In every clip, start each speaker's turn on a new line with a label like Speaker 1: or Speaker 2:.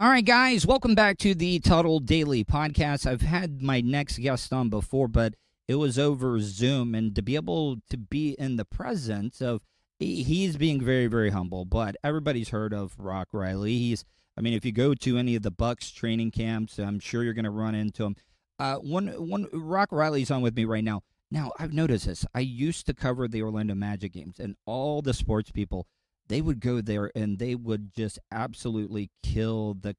Speaker 1: All right, guys, welcome back to the Tuddle Daily Podcast. I've had my next guest on before, but it was over Zoom, and to be able to be in the presence of, he's being very, very humble, but everybody's heard of Rock Riley. If you go to any of the Bucks training camps, I'm sure you're going to run into him. One Rock Riley's on with me right now. Now, I've noticed this. I used to cover the Orlando Magic games, and all the sports people, they would go there and they would just absolutely kill the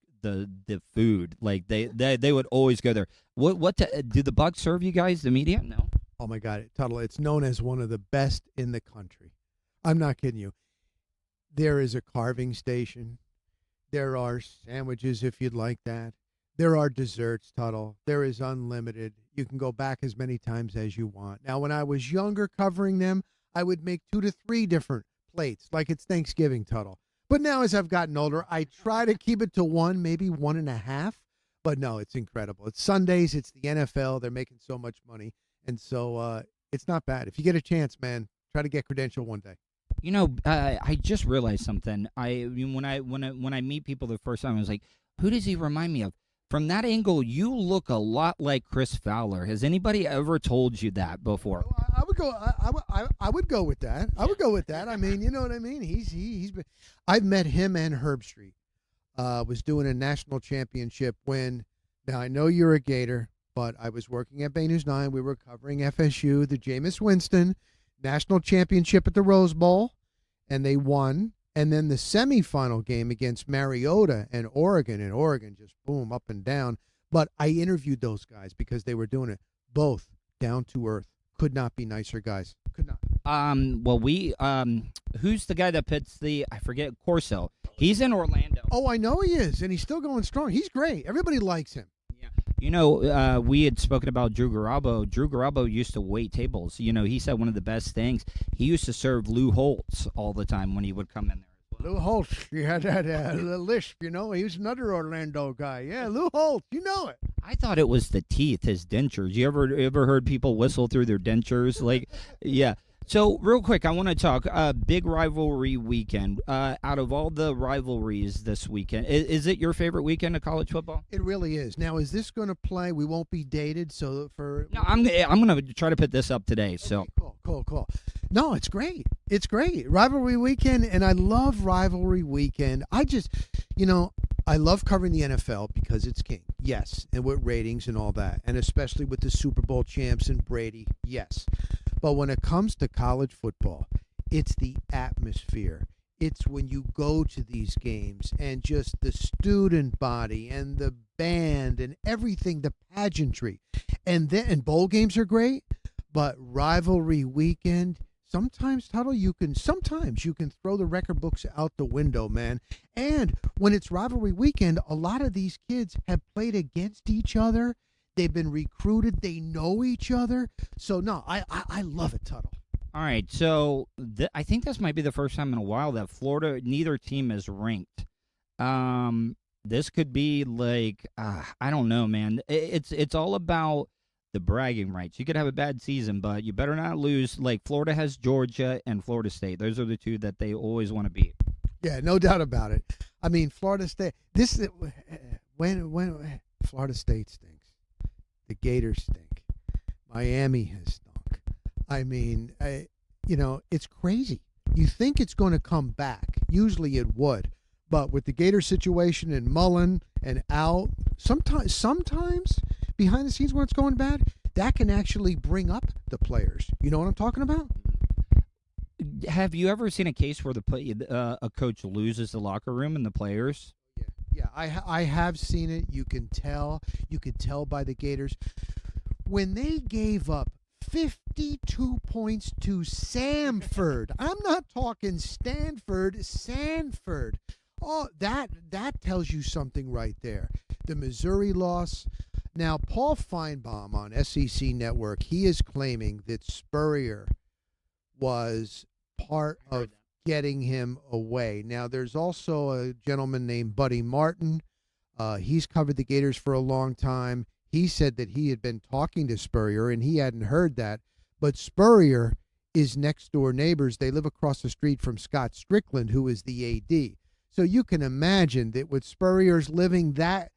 Speaker 1: food. Like they would always go there. Do the Bucks serve you guys, the media? No.
Speaker 2: Oh my God, Tuddle! It's known as one of the best in the country. I'm not kidding you. There is a carving station. There are sandwiches if you'd like that. There are desserts, Tuddle. There is unlimited. You can go back as many times as you want. Now, when I was younger covering them, I would make 2 to 3 different plates, like it's Thanksgiving, Tuddle. But now as I've gotten older, I try to keep it to 1, maybe 1.5. But no, it's incredible. It's Sundays. It's the NFL. They're making so much money. And so it's not bad. If you get a chance, man, try to get credentialed one day.
Speaker 1: I just realized something. When I meet people the first time, I was like, who does he remind me of? From that angle, you look a lot like Chris Fowler. Has anybody ever told you that before?
Speaker 2: I would go. I would go with that. I would go with that. I mean, you know what I mean. He's been. I've met him and Herb Street. Was doing a national championship when. Now I know you're a Gator, but I was working at Bay News 9. We were covering FSU, the Jameis Winston national championship at the Rose Bowl, and they won. And then the semifinal game against Mariota and Oregon just boom, up and down. But I interviewed those guys because they were doing it. Both down to earth. Could not be nicer guys. Could not.
Speaker 1: Who's the guy that pits I forget, Corso. He's in Orlando.
Speaker 2: Oh, I know he is, and he's still going strong. He's great. Everybody likes him.
Speaker 1: Yeah. We had spoken about Drew Garabo. Drew Garabo used to wait tables. He said one of the best things, he used to serve Lou Holtz all the time when he would come in there.
Speaker 2: Lou Holtz, you had that lisp, he was another Orlando guy. Yeah, Lou Holtz, you know it.
Speaker 1: I thought it was the teeth, his dentures. You ever heard people whistle through their dentures? Yeah. So, real quick, I want to talk big rivalry weekend. Out of all the rivalries this weekend, is it your favorite weekend of college football?
Speaker 2: It really is. Now, is this going to play? We won't be dated, so for
Speaker 1: no, I'm going to try to put this up today. So
Speaker 2: cool. No, it's great. It's great rivalry weekend, and I love rivalry weekend. I just, I love covering the NFL because it's king. Yes, and with ratings and all that, and especially with the Super Bowl champs and Brady. Yes. But when it comes to college football, it's the atmosphere. It's when you go to these games and just the student body and the band and everything, the pageantry. And bowl games are great, but rivalry weekend, sometimes you can throw the record books out the window, man. And when it's rivalry weekend, a lot of these kids have played against each other. They've been recruited. They know each other. So, no, I love it, Tuddle.
Speaker 1: All right. So, I think this might be the first time in a while that Florida, neither team is ranked. This could be like, I don't know, man. It's all about the bragging rights. You could have a bad season, but you better not lose. Like, Florida has Georgia and Florida State. Those are the two that they always want to beat.
Speaker 2: Yeah, no doubt about it. I mean, Florida State, when Florida State stinks. The Gators stink. Miami has stunk. I mean, it's crazy. You think it's going to come back. Usually it would. But with the Gator situation and Mullen and out, sometimes behind the scenes when it's going bad, that can actually bring up the players. You know what I'm talking about?
Speaker 1: Have you ever seen a case where a coach loses the locker room and the players?
Speaker 2: Yeah, I have seen it. You can tell by the Gators. When they gave up 52 points to Samford. I'm not talking Stanford, Sanford. Oh, that tells you something right there. The Missouri loss. Now, Paul Feinbaum on SEC Network, he is claiming that Spurrier was part of getting him away. Now, there's also a gentleman named Buddy Martin. He's covered the Gators for a long time. He said that he had been talking to Spurrier, and he hadn't heard that. But Spurrier is next-door neighbors. They live across the street from Scott Strickland, who is the AD. So you can imagine that with Spurrier's living that,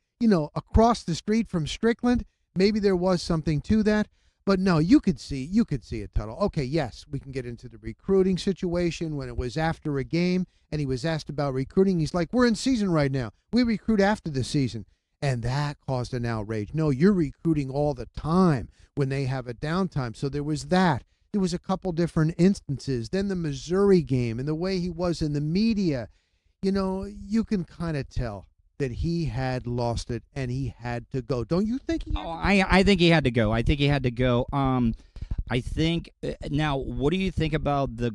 Speaker 2: across the street from Strickland, maybe there was something to that. But no, you could see it, Tuddle. Okay, yes, we can get into the recruiting situation when it was after a game and he was asked about recruiting. He's like, we're in season right now. We recruit after the season. And that caused an outrage. No, you're recruiting all the time when they have a downtime. So there was that. There was a couple different instances. Then the Missouri game and the way he was in the media, you can kind of tell that he had lost it and he had to go. Don't you think he had to go?
Speaker 1: I think he had to go. I think he had to go. I think now. What do you think about the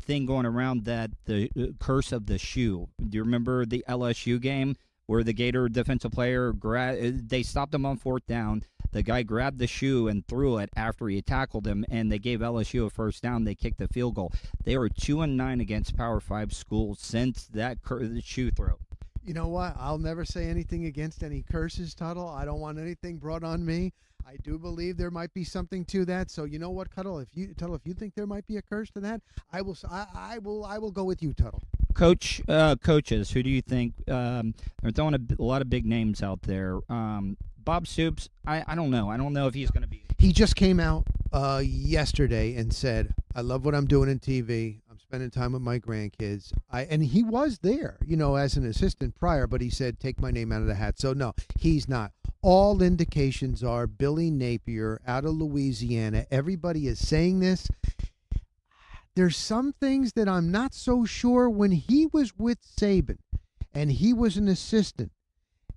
Speaker 1: thing going around that the curse of the shoe? Do you remember the LSU game where the Gator defensive player they stopped him on fourth down? The guy grabbed the shoe and threw it after he tackled him, and they gave LSU a first down. They kicked the field goal. They were 2-9 against Power 5 schools since that shoe throw.
Speaker 2: You know what? I'll never say anything against any curses, Tuddle. I don't want anything brought on me. I do believe there might be something to that. So you know what, Tuddle? If you think there might be a curse to that, I will go with you, Tuddle.
Speaker 1: Coaches, who do you think? They're throwing a lot of big names out there. Bob Stoops, I don't know. I don't know if he's going to be.
Speaker 2: He just came out yesterday and said, I love what I'm doing in TV. I'm spending time with my grandkids. And he was there, as an assistant prior, but he said, take my name out of the hat. So, no, he's not. All indications are Billy Napier out of Louisiana. Everybody is saying this. There's some things that I'm not so sure. When he was with Saban and he was an assistant,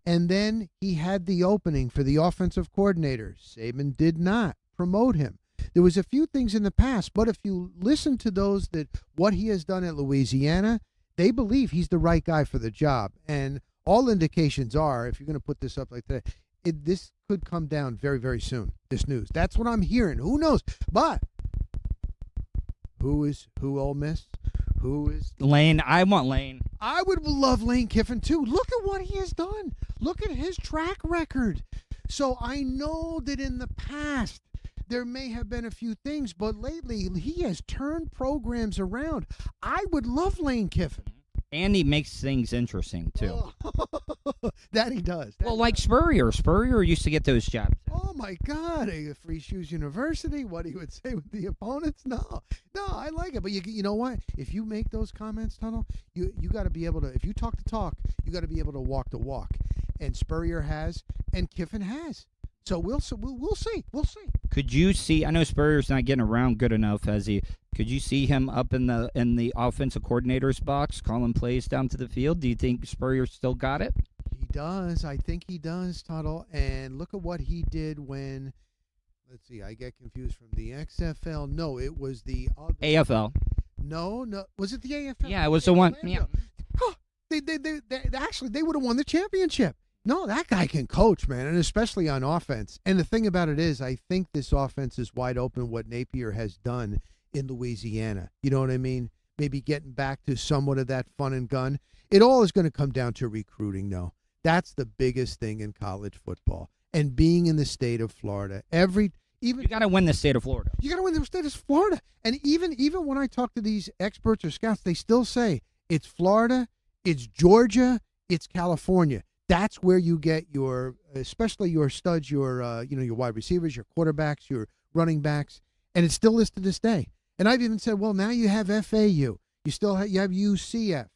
Speaker 2: and then he had the opening for the offensive coordinator, Saban did not promote him. There was a few things in the past, but if you listen to those what he has done at Louisiana, they believe he's the right guy for the job. And all indications are, if you're going to put this up like that, this could come down very, very soon, this news. That's what I'm hearing. Who knows? But who Ole Miss? Who is
Speaker 1: Lane? I want Lane.
Speaker 2: I would love Lane Kiffin too. Look at what he has done. Look at his track record. So I know that in the past there may have been a few things, but lately he has turned programs around. I would love Lane Kiffin.
Speaker 1: And he makes things interesting, too.
Speaker 2: That he does.
Speaker 1: Like Spurrier. Spurrier used to get those jobs.
Speaker 2: Oh, my God. A Free Shoes University, what he would say with the opponents? No, I like it. But you know what? If you make those comments, Tunnel, you got to be able to, if you talk the talk, you got to be able to walk the walk. And Spurrier has, and Kiffin has. So we'll see. We'll see.
Speaker 1: Could you see? I know Spurrier's not getting around good enough. Could you see him up in the offensive coordinator's box calling plays down to the field? Do you think Spurrier still got it?
Speaker 2: He does. I think he does, Tuddle. And look at what he did when. Let's see. I get confused from the XFL. No, it was the
Speaker 1: AFL.
Speaker 2: No. Was it the AFL?
Speaker 1: Yeah, it was the one. Yeah.
Speaker 2: They actually they would have won the championship. No, that guy can coach, man, and especially on offense. And the thing about it is, I think this offense is wide open, what Napier has done in Louisiana. You know what I mean? Maybe getting back to somewhat of that fun and gun. It all is going to come down to recruiting, though. That's the biggest thing in college football. And being in the state of Florida. You
Speaker 1: got to win the state of Florida.
Speaker 2: You got to win the state of Florida. And even when I talk to these experts or scouts, they still say it's Florida, it's Georgia, it's California. That's where you get especially your studs, your wide receivers, your quarterbacks, your running backs, and it still is to this day. And I've even said, well, now you have FAU, you have UCF,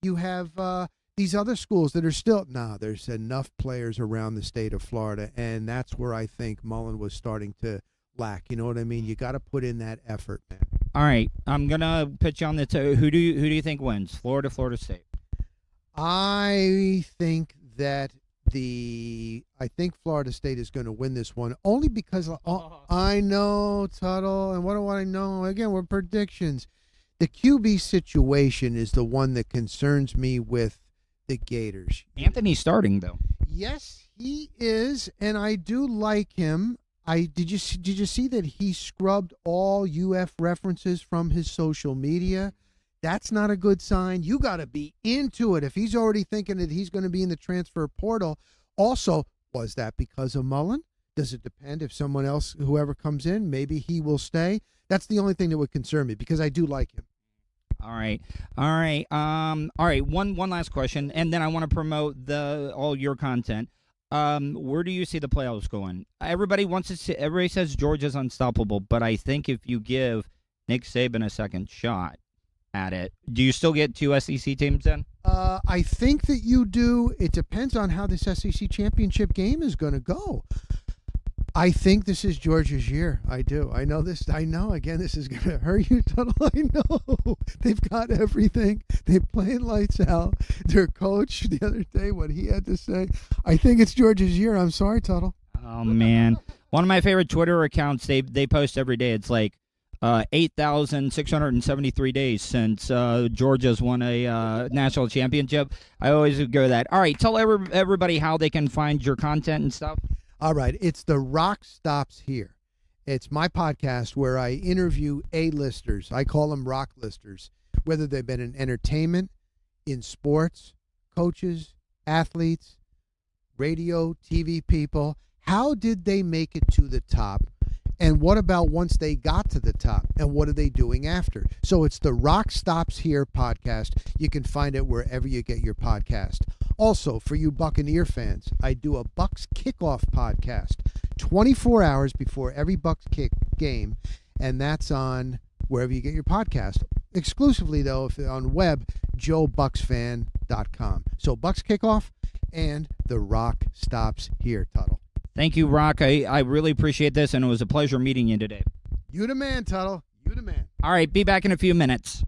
Speaker 2: you have these other schools that are still. No, there's enough players around the state of Florida, and that's where I think Mullen was starting to lack. You know what I mean? You got to put in that effort, man.
Speaker 1: All right, I'm gonna pitch on the who do you think wins? Florida State.
Speaker 2: I think that I think Florida State is going to win this one only because I know, Tuddle, and what do I know? Again, we're predictions. The QB situation is the one that concerns me with the Gators.
Speaker 1: Anthony's starting though.
Speaker 2: Yes, he is, and I do like him. Did you see that he scrubbed all UF references from his social media? That's not a good sign. You got to be into it. If he's already thinking that he's going to be in the transfer portal, also, was that because of Mullen? Does it depend if someone else, whoever comes in, maybe he will stay? That's the only thing that would concern me because I do like him.
Speaker 1: All right. All right. One last question, and then I want to promote all your content. Where do you see the playoffs going? Everybody wants to see. Everybody says Georgia's unstoppable, but I think if you give Nick Saban a second shot at it, do you still get 2 SEC teams then?
Speaker 2: I think that you do. It depends on how this SEC championship game is going to go. I think this is Georgia's year. I do. I know this. I know, again, this is going to hurt you, Tuddle. I know. They've got everything. They're playing lights out. Their coach, the other day, what he had to say, I think it's Georgia's year. I'm sorry, Tuddle.
Speaker 1: Oh, man. One of my favorite Twitter accounts, they post every day. It's like 8,673 days since Georgia's won a national championship. I always go that. All right, tell everybody how they can find your content and stuff.
Speaker 2: All right, it's The Rock Stops Here. It's my podcast where I interview A-listers. I call them rock listers, whether they've been in entertainment, in sports, coaches, athletes, radio, TV people. How did they make it to the top? And what about once they got to the top? And what are they doing after? So it's the Rock Stops Here podcast. You can find it wherever you get your podcast. Also, for you Buccaneer fans, I do a Bucs Kickoff podcast 24 hours before every Bucs kick game, and that's on wherever you get your podcast. Exclusively, though, if on web, joebucksfan.com. So Bucs Kickoff and the Rock Stops Here, Tuddle.
Speaker 1: Thank you, Rock. I really appreciate this, and it was a pleasure meeting you today.
Speaker 2: You the man, Tuddle. You the man.
Speaker 1: All right, be back in a few minutes.